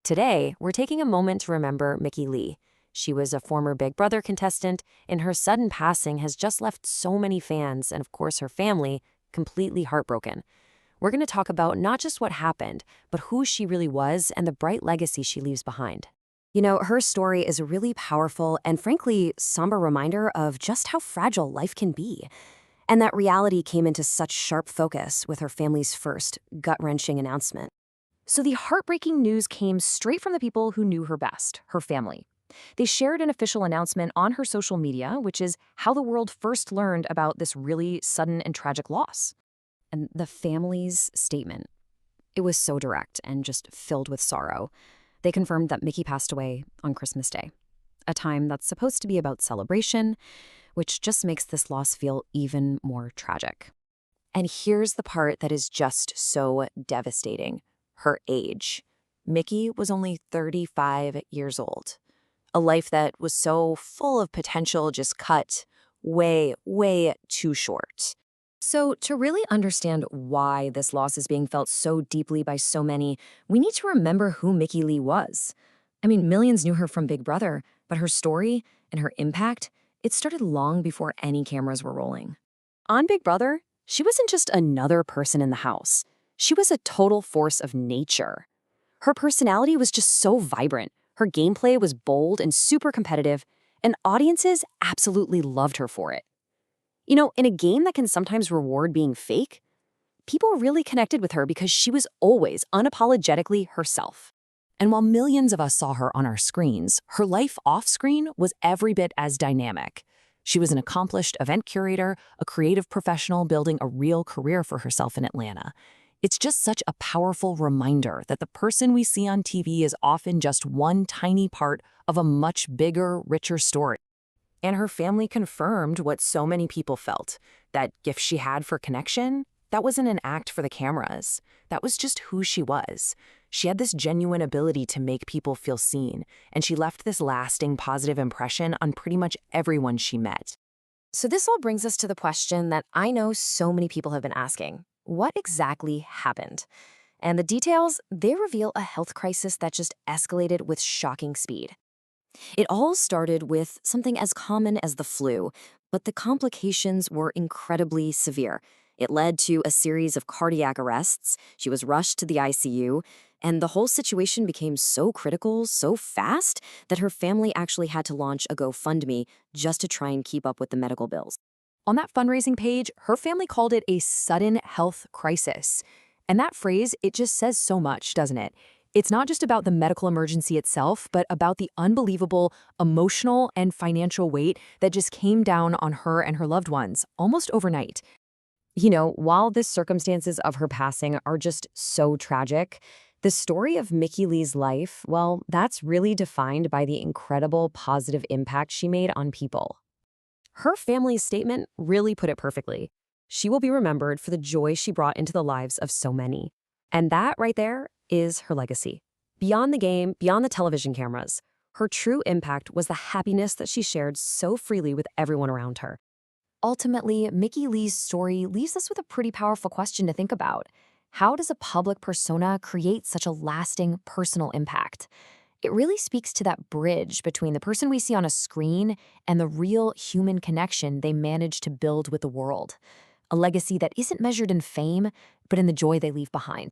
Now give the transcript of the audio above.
Today, we're taking a moment to remember Mickey Lee. She was a former Big Brother contestant, and her sudden passing has just left so many fans, and of course her family, completely heartbroken. We're going to talk about not just what happened, but who she really was and the bright legacy she leaves behind. Her story is a really powerful and frankly somber reminder of just how fragile life can be. And that reality came into such sharp focus with her family's first gut-wrenching announcement. So the heartbreaking news came straight from the people who knew her best, her family. They shared an official announcement on her social media, which is how the world first learned about this really sudden and tragic loss. And the family's statement, it was so direct and just filled with sorrow. They confirmed that Mickey passed away on Christmas Day, a time that's supposed to be about celebration, which just makes this loss feel even more tragic. And here's the part that is just so devastating: her age. Mickey was only 35 years old. A life that was so full of potential just cut way, way too short. So, to really understand why this loss is being felt so deeply by so many, we need to remember who Mickey Lee was. I mean, millions knew her from Big Brother, but her story and her impact, it started long before any cameras were rolling. On Big Brother, she wasn't just another person in the house. She was a total force of nature. Her personality was just so vibrant. Her gameplay was bold and super competitive, and audiences absolutely loved her for it. In a game that can sometimes reward being fake, people really connected with her because she was always unapologetically herself. And while millions of us saw her on our screens, her life off-screen was every bit as dynamic. She was an accomplished event curator, a creative professional building a real career for herself in Atlanta. It's just such a powerful reminder that the person we see on TV is often just one tiny part of a much bigger, richer story. And her family confirmed what so many people felt: that gift she had for connection, that wasn't an act for the cameras. That was just who she was. She had this genuine ability to make people feel seen, and she left this lasting positive impression on pretty much everyone she met. So this all brings us to the question that I know so many people have been asking: what exactly happened? And the details, they reveal a health crisis that just escalated with shocking speed. It all started with something as common as the flu, but the complications were incredibly severe. It led to a series of cardiac arrests. She was rushed to the ICU, and the whole situation became so critical, so fast, that her family actually had to launch a GoFundMe just to try and keep up with the medical bills. On that fundraising page, her family called it a sudden health crisis. And that phrase, it just says so much, doesn't it? It's not just about the medical emergency itself, but about the unbelievable emotional and financial weight that just came down on her and her loved ones almost overnight. While the circumstances of her passing are just so tragic, the story of Mickey Lee's life, well, that's really defined by the incredible positive impact she made on people. Her family's statement really put it perfectly. She will be remembered for the joy she brought into the lives of so many. And that right there is her legacy. Beyond the game, beyond the television cameras, her true impact was the happiness that she shared so freely with everyone around her. Ultimately, Mickey Lee's story leaves us with a pretty powerful question to think about. How does a public persona create such a lasting personal impact? It really speaks to that bridge between the person we see on a screen and the real human connection they manage to build with the world. A legacy that isn't measured in fame, but in the joy they leave behind.